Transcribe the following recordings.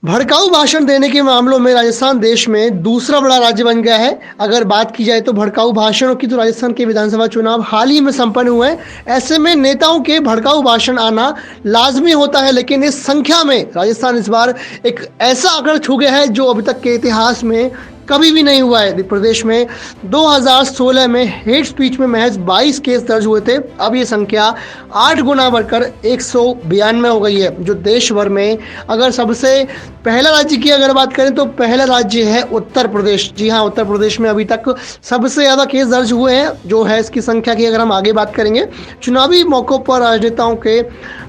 भड़काऊ भाषण देने के मामलों में राजस्थान देश में दूसरा बड़ा राज्य बन गया है। अगर बात की जाए तो भड़काऊ भाषणों की, तो राजस्थान के विधानसभा चुनाव हाल ही में संपन्न हुए हैं। ऐसे में नेताओं के भड़काऊ भाषण आना लाजमी होता है, लेकिन इस संख्या में राजस्थान इस बार एक ऐसा आंकड़ा छू गया है जो अभी तक के इतिहास में कभी भी नहीं हुआ है। प्रदेश में 2016 में हेट स्पीच में महज 22 केस दर्ज हुए थे। अब ये संख्या 8 गुना बढ़कर 192 हो गई है, जो देश भर में अगर सबसे पहला राज्य की अगर बात करें तो पहला राज्य है उत्तर प्रदेश। जी हाँ, उत्तर प्रदेश में अभी तक सबसे ज़्यादा केस दर्ज हुए हैं, जो है इसकी संख्या की अगर हम आगे बात करेंगे। चुनावी मौक़ों पर राजनेताओं के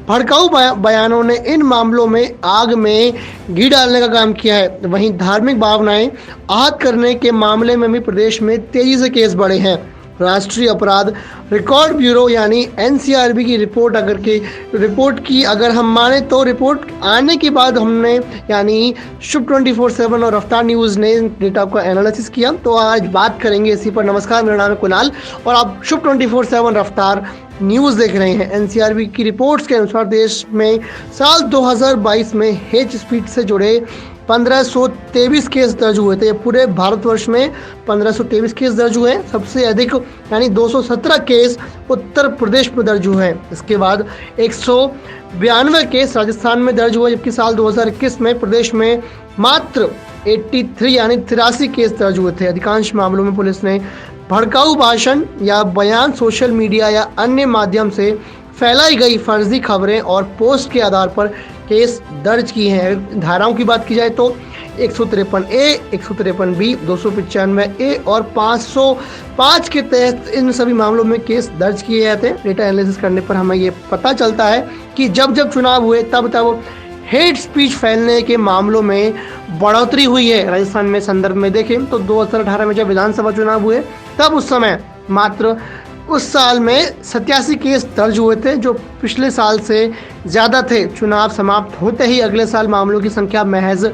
भड़काऊ बयानों ने इन मामलों में आग में घी डालने का काम किया है। वहीं धार्मिक भावनाएं आहत करने के मामले में भी प्रदेश में तेजी से केस बढ़े हैं। राष्ट्रीय अपराध रिकॉर्ड ब्यूरो यानी एनसीआरबी की रिपोर्ट की अगर हम माने तो रिपोर्ट आने के बाद हमने यानी शुभ 24/7 और रफ्तार न्यूज़ ने डेटा को एनालिसिस किया, तो आज बात करेंगे इसी पर। नमस्कार, मेरा नाम है कुणाल और आप शुभ 24/7 रफ्तार न्यूज़ देख रहे हैं। एनसीआरबी की रिपोर्ट्स के अनुसार देश में साल 2022 में हेट स्पीच से जुड़े 1523 केस दर्ज हुए थे। पूरे भारतवर्ष में 1523 केस दर्ज हुए हैं। सबसे अधिक यानी 217 केस उत्तर प्रदेश में दर्ज हुए हैं। इसके बाद 192 केस राजस्थान में दर्ज हुए, जबकि साल 2021 में प्रदेश में मात्र 83 यानी 83 केस दर्ज हुए थे। अधिकांश मामलों में पुलिस ने भड़काऊ भाषण या बयान, सोशल मीडिया या अन्य माध्यम से फैलाई गई फर्जी खबरें और पोस्ट के आधार पर केस दर्ज किए हैं। धाराओं की बात की जाए तो 153A, 153B, 295A और 505 के तहत इन सभी मामलों में केस दर्ज किए जाते हैं। डेटा एनालिसिस करने पर हमें ये पता चलता है कि जब जब चुनाव हुए तब हेट स्पीच फैलने के मामलों में बढ़ोतरी हुई है। राजस्थान में संदर्भ में देखें तो 2018 में जब विधानसभा चुनाव हुए तब उस समय मात्र उस साल में 87 केस दर्ज हुए थे, जो पिछले साल से ज़्यादा थे। चुनाव समाप्त होते ही अगले साल मामलों की संख्या महज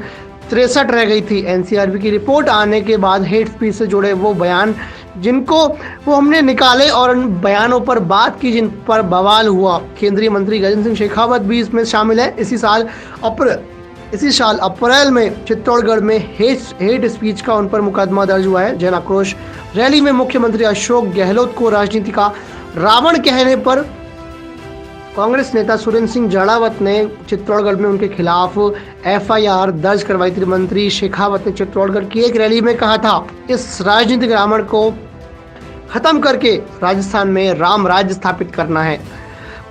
63 रह गई थी। एनसीआरबी की रिपोर्ट आने के बाद हेट स्पीच से जुड़े वो बयान जिनको वो हमने निकाले और उन बयानों पर बात की जिन पर बवाल हुआ। केंद्रीय मंत्री गजेंद्र सिंह शेखावत भी इसमें शामिल है। इसी साल अप्रैल में चित्तौड़गढ़ में हेट स्पीच का उन पर मुकदमा दर्ज हुआ है। जन आक्रोश रैली में मुख्यमंत्री अशोक गहलोत को राजनीति का रावण कहने पर कांग्रेस नेता सुरेंद्र सिंह जाड़ावत ने चित्तौड़गढ़ में उनके खिलाफ एफआईआर दर्ज करवाई थी। मंत्री शेखावत ने चित्तौड़गढ़ की एक रैली में कहा था, इस राजनीतिक रावण को खत्म करके राजस्थान में राम राज्य स्थापित करना है।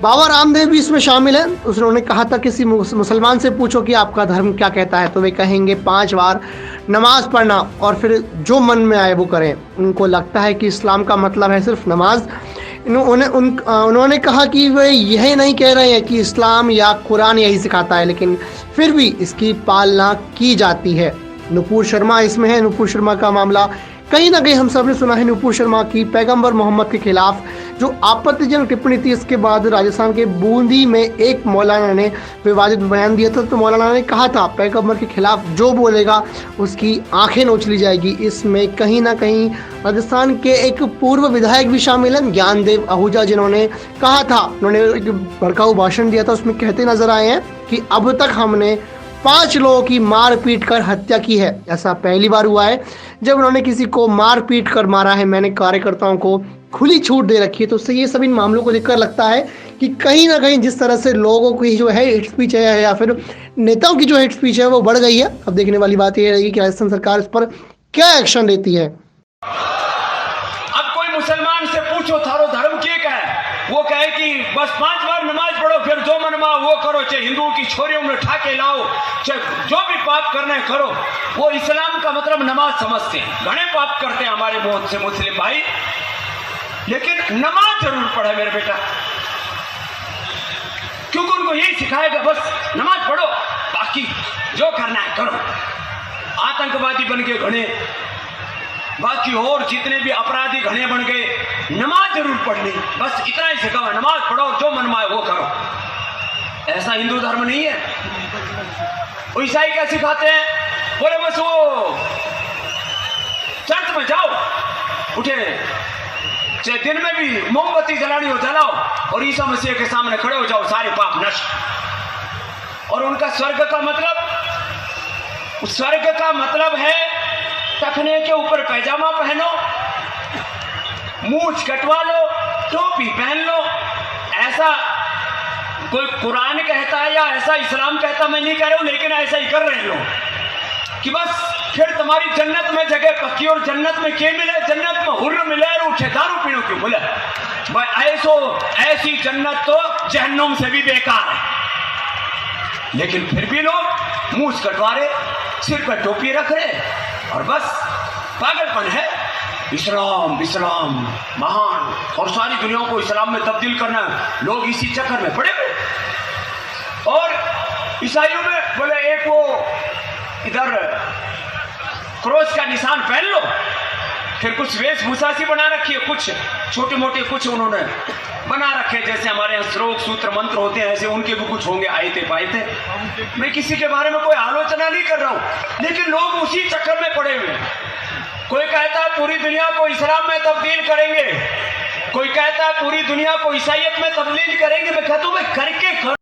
बाबा रामदेव भी इसमें शामिल हैं। उन्होंने कहा था, किसी मुसलमान से पूछो कि आपका धर्म क्या कहता है तो वे कहेंगे 5 बार नमाज पढ़ना और फिर जो मन में आए वो करें। उनको लगता है कि इस्लाम का मतलब है सिर्फ नमाज। उन्होंने कहा कि वे यही नहीं कह रहे हैं कि इस्लाम या कुरान यही सिखाता है, लेकिन फिर भी इसकी पालना की जाती है। नुपुर शर्मा इसमें है। नुपुर शर्मा का मामला कहीं ना कहीं हम सब ने सुना है। नुपुर शर्मा की पैगंबर मोहम्मद के खिलाफ जो आपत्तिजनक टिप्पणी थी, इसके बाद राजस्थान के बूंदी में एक मौलाना ने विवादित बयान दिया था। तो मौलाना ने कहा था, पैगंबर के खिलाफ जो बोलेगा उसकी आंखें नोच ली जाएगी। इसमें कहीं ना कहीं राजस्थान के एक पूर्व विधायक भी शामिल हैं, ज्ञानदेव आहूजा, जिन्होंने कहा था, उन्होंने एक भड़काऊ भाषण दिया था। उसमें कहते नजर आए हैं कि अब तक हमने 5 लोगों की मार पीट कर हत्या की है। ऐसा पहली बार हुआ है जब उन्होंने किसी को मार पीट कर मारा है। मैंने कार्यकर्ताओं को खुली छूट दे रखी है। तो उससे ये सभी मामलों को देखकर लगता है कि कहीं ना कहीं जिस तरह से लोगों की जो है हेट स्पीच है या फिर नेताओं की जो हेट स्पीच है वो बढ़ गई है। अब देखने वाली बात ये रहेगी कि राजस्थान सरकार इस पर क्या एक्शन लेती है। अब कोई मुसलमान से पूछो थारो धर्म क्या है, वो कहे कि बस 5 बार नमाज पढ़ो, फिर जो मनवा वो करो, चाहे हिंदुओं की छोरियों में ठाके लाओ, चाहे जो भी पाप करना है करो। वो इस्लाम का मतलब नमाज समझते हैं। घणे पाप करते हैं हमारे बहुत से मुस्लिम भाई, लेकिन नमाज जरूर पढ़े मेरे बेटा, क्योंकि उनको यही सिखाएगा, बस नमाज पढ़ो, बाकी जो करना है करो। आतंकवादी बन के घणे, बाकी और जितने भी अपराधी घने बन गए, नमाज जरूर पढ़नी, बस इतना ही सिखा, नमाज पढ़ो, जो मन में वो करो। ऐसा हिंदू धर्म नहीं है। वो ईसाई क्या सिखाते हैं, बोले बस वो चर्च में जाओ, उठे चाहे दिन में भी मोमबत्ती जलानी हो जलाओ और ईसा मसीह के सामने खड़े हो जाओ, सारे पाप नष्ट। और उनका स्वर्ग का मतलब स्वर्ग का मतलब है टखने के ऊपर पैजामा पहनो, मूछ कटवा लो, टोपी पहन लो। ऐसा कोई कुरान कहता है या ऐसा इस्लाम कहता, मैं नहीं कह रहा हूं, लेकिन ऐसा ही कर रहे हैं लोग कि बस फिर तुम्हारी जन्नत में जगह पक्की। और जन्नत में क्या मिले? जन्नत में हुर्र मिले और उठे दारू पीनो क्यों मिले भाई? ऐसी जन्नत तो जहन्नुम से भी बेकार है। लेकिन फिर भी लोग मूछ कटवा रहे, सिर पर टोपी रख रहे और बस पागलपन है। इस्लाम इस्लाम महान, और सारी दुनिया को इस्लाम में तब्दील करना, लोग इसी चक्कर में पड़े हुए। और ईसाइयों में बोले एक वो इधर क्रॉस का निशान पहन लो, फिर कुछ वेशभूषा सी बना रखी है, कुछ छोटे मोटे कुछ उन्होंने बना रखे, जैसे हमारे यहाँ श्लोक सूत्र मंत्र होते हैं ऐसे उनके भी कुछ होंगे, आयते पायते। मैं किसी के बारे में कोई आलोचना नहीं कर रहा हूं, लेकिन लोग उसी चक्कर में पड़े हुए। कोई कहता है पूरी दुनिया को इस्लाम में तब्दील करेंगे, कोई कहता है पूरी दुनिया को ईसाइयत में तब्दील करेंगे। मैं कहता हूं भाई करके